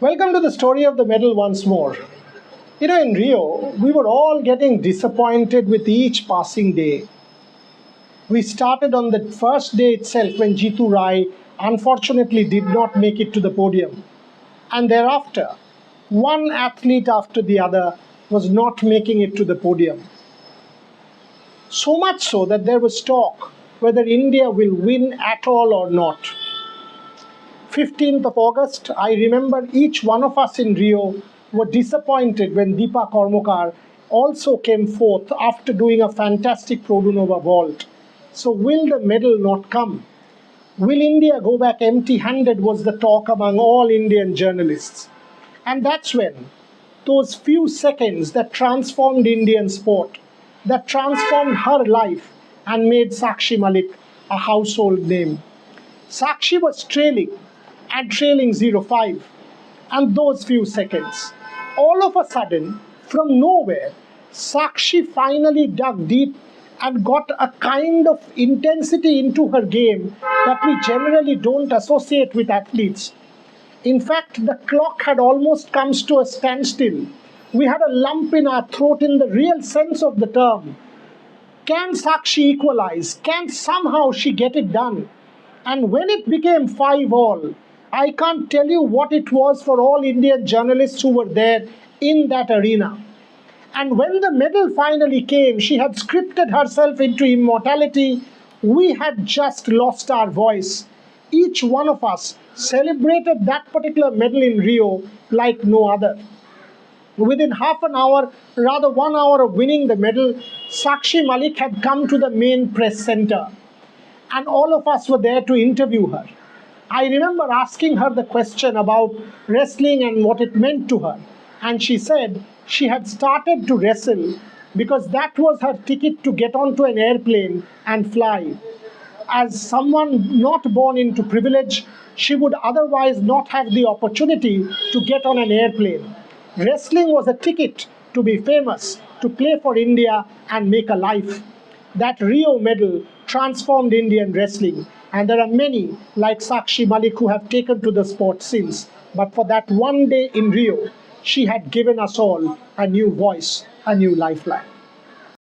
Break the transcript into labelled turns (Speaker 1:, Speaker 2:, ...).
Speaker 1: Welcome to the story of the medal once more. In Rio, we were all getting disappointed with each passing day. We started on the first day itself when Jitu Rai unfortunately did not make it to the podium. And thereafter, one athlete after the other was not making it to the podium. So much so that there was talk whether India will win at all or not. 15th of August, I remember each one of us in Rio were disappointed when Deepa Karmakar also came fourth after doing a fantastic Produnova vault. So will the medal not come? Will India go back empty-handed was the talk among all Indian journalists. And that's when those few seconds that transformed Indian sport, that transformed her life and made Sakshi Malik a household name. Sakshi was trailing 0.5, and those few seconds, all of a sudden, from nowhere, Sakshi finally dug deep and got a kind of intensity into her game that we generally don't associate with athletes. In fact, the clock had almost come to a standstill. We had a lump in our throat in the real sense of the term. Can Sakshi equalize? Can somehow she get it done? And when it became 5-all, I can't tell you what it was for all Indian journalists who were there in that arena. And when the medal finally came, she had scripted herself into immortality. We had just lost our voice. Each one of us celebrated that particular medal in Rio like no other. Within half an hour, rather 1 hour of winning the medal, Sakshi Malik had come to the main press center. And all of us were there to interview her. I remember asking her the question about wrestling and what it meant to her. And she said she had started to wrestle because that was her ticket to get onto an airplane and fly. As someone not born into privilege, she would otherwise not have the opportunity to get on an airplane. Wrestling was a ticket to be famous, to play for India and make a life. That Rio medal transformed Indian wrestling. And there are many like Sakshi Malik who have taken to the sport since. But for that one day in Rio, she had given us all a new voice, a new lifeline.